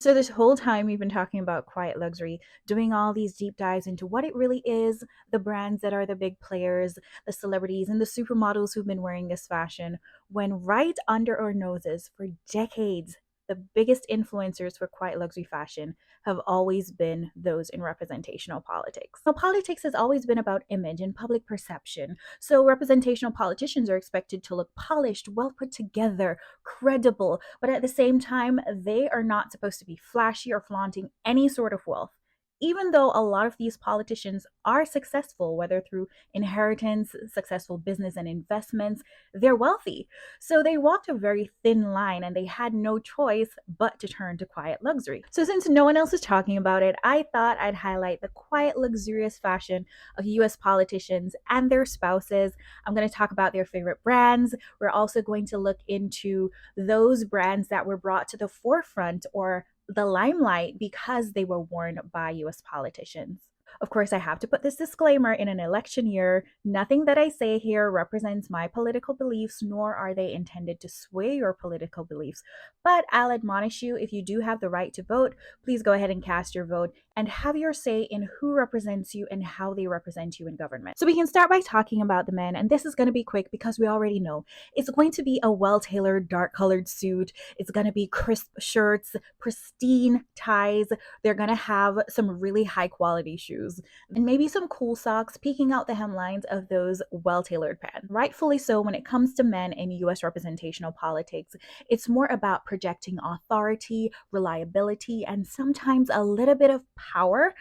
So, this whole time we've been talking about quiet luxury, doing all these deep dives into what it really is, the brands that are the big players, the celebrities, and the supermodels who've been wearing this fashion, when right under our noses for decades, the biggest influencers for quiet luxury fashion have always been those in representational politics. So, politics has always been about image and public perception. So, representational politicians are expected to look polished, well put together, credible, but at the same time, they are not supposed to be flashy or flaunting any sort of wealth. Even though a lot of these politicians are successful, whether through inheritance, successful business and investments, they're wealthy. So they walked a very thin line and they had no choice but to turn to quiet luxury. So since no one else is talking about it, I thought I'd highlight the quiet, luxurious fashion of US politicians and their spouses. I'm going to talk about their favorite brands. We're also going to look into those brands that were brought to the forefront or the limelight because they were worn by US politicians. Of course, I have to put this disclaimer: in an election year, nothing that I say here represents my political beliefs, nor are they intended to sway your political beliefs. But I'll admonish you, if you do have the right to vote, please go ahead and cast your vote and have your say in who represents you and how they represent you in government. So we can start by talking about the men, and this is going to be quick because we already know it's going to be a well-tailored, dark-colored suit. It's going to be crisp shirts, pristine ties. They're going to have some really high-quality shoes and maybe some cool socks peeking out the hemlines of those well-tailored pants. Rightfully so, when it comes to men in US representational politics, it's more about projecting authority, reliability, and sometimes a little bit of power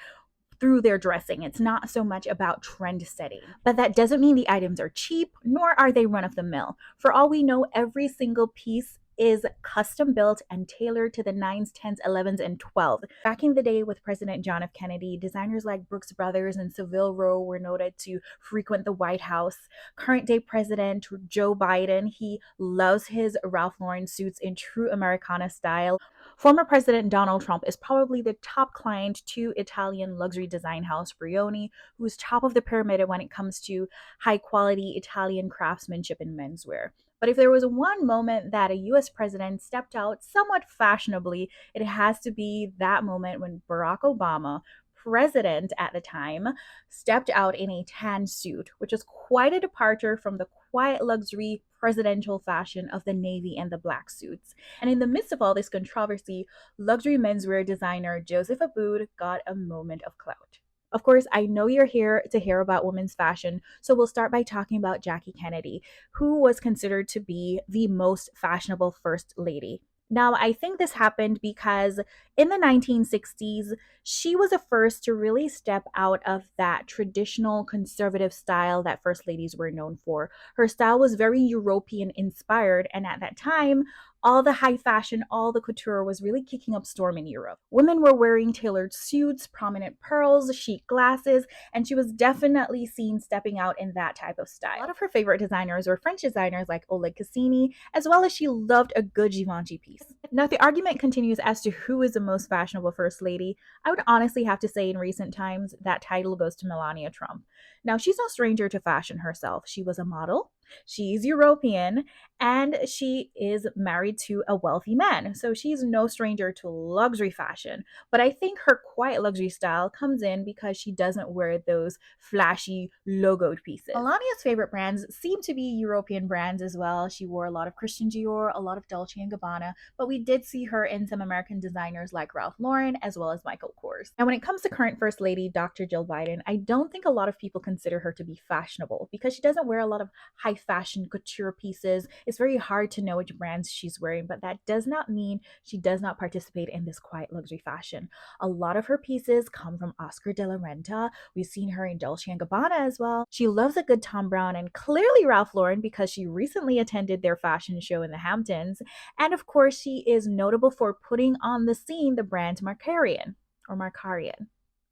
through their dressing. It's not so much about trend setting. But that doesn't mean the items are cheap, nor are they run of the mill. For all we know, every single piece is custom built and tailored to the 9s, 10s, 11s, and 12s. Back in the day with President John F. Kennedy, designers like Brooks Brothers and Savile Row were noted to frequent the White House. Current day President Joe Biden, he loves his Ralph Lauren suits in true Americana style. Former President Donald Trump is probably the top client to Italian luxury design house Brioni, who's top of the pyramid when it comes to high quality Italian craftsmanship in menswear. But if there was one moment that a US president stepped out somewhat fashionably, it has to be that moment when Barack Obama, president at the time, stepped out in a tan suit, which is quite a departure from the quiet luxury presidential fashion of the navy and the black suits. And in the midst of all this controversy, luxury menswear designer Joseph Abboud got a moment of clout. Of course, I know you're here to hear about women's fashion, so we'll start by talking about Jackie Kennedy, who was considered to be the most fashionable first lady. Now, I think this happened because in the 1960s, she was the first to really step out of that traditional conservative style that first ladies were known for. Her style was very European inspired, and at that time, all the high fashion, all the couture was really kicking up storm in Europe. Women were wearing tailored suits, prominent pearls, chic glasses, and she was definitely seen stepping out in that type of style. A lot of her favorite designers were French designers like Oleg Cassini, as well as she loved a good Givenchy piece. Now, if the argument continues as to who is the most fashionable first lady, I would honestly have to say in recent times that title goes to Melania Trump. Now, she's no stranger to fashion herself. She was a model, she's European, and she is married to a wealthy man. So she's no stranger to luxury fashion. But I think her quiet luxury style comes in because she doesn't wear those flashy logoed pieces. Melania's favorite brands seem to be European brands as well. She wore a lot of Christian Dior, a lot of Dolce & Gabbana, but we did see her in some American designers like Ralph Lauren as well as Michael Kors. And when it comes to current First Lady, Dr. Jill Biden, I don't think a lot of people consider her to be fashionable because she doesn't wear a lot of high fashion couture pieces. It's very hard to know which brands she's wearing, but that does not mean she does not participate in this quiet luxury fashion. A lot of her pieces come from Oscar de la Renta. We've seen her in Dolce & Gabbana as well. She loves a good Tom Brown and clearly Ralph Lauren because she recently attended their fashion show in the Hamptons. And of course, she is notable for putting on the scene the brand Marcarian or Marcarian.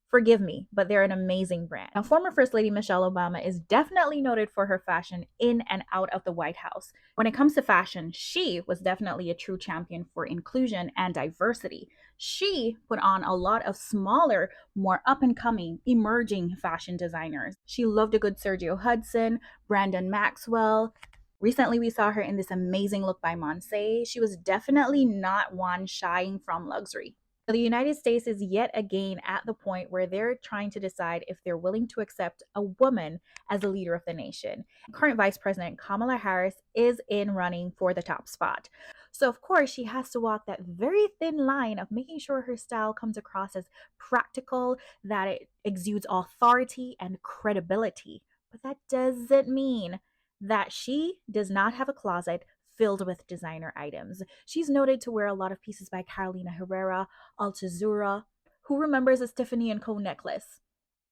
Forgive me, but they're an amazing brand. Now, former First Lady Michelle Obama is definitely noted for her fashion in and out of the White House. When it comes to fashion, she was definitely a true champion for inclusion and diversity. She put on a lot of smaller, more up-and-coming, emerging fashion designers. She loved a good Sergio Hudson, Brandon Maxwell. Recently, we saw her in this amazing look by Monse. She was definitely not one shying from luxury. The United States is yet again at the point where they're trying to decide if they're willing to accept a woman as a leader of the nation. Current Vice President Kamala Harris is in running for the top spot. So, of course, she has to walk that very thin line of making sure her style comes across as practical, that it exudes authority and credibility. But that doesn't mean that she does not have a closet filled with designer items. She's noted to wear a lot of pieces by Carolina Herrera, Altazura. Who remembers a Tiffany and Co necklace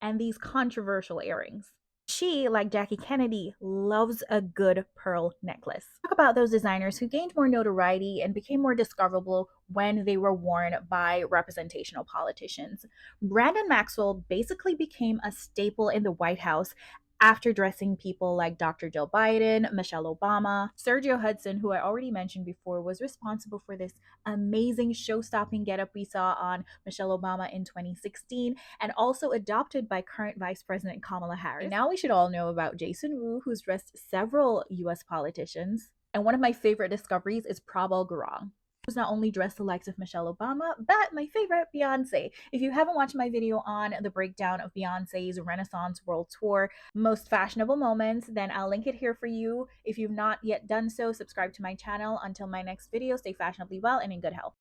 and these controversial earrings? She, like Jackie Kennedy, loves a good pearl necklace. Talk about those designers who gained more notoriety and became more discoverable when they were worn by representational politicians. Brandon Maxwell basically became a staple in the White House after dressing people like Dr. Joe Biden, Michelle Obama. Sergio Hudson, who I already mentioned before, was responsible for this amazing show-stopping getup we saw on Michelle Obama in 2016, and also adopted by current Vice President Kamala Harris. And now we should all know about Jason Wu, who's dressed several US politicians. And one of my favorite discoveries is Prabal Gurung, who's not only dressed the likes of Michelle Obama, but my favorite, Beyonce. If you haven't watched my video on the breakdown of Beyonce's Renaissance World Tour, most fashionable moments, then I'll link it here for you. If you've not yet done so, subscribe to my channel. Until my next video, stay fashionably well and in good health.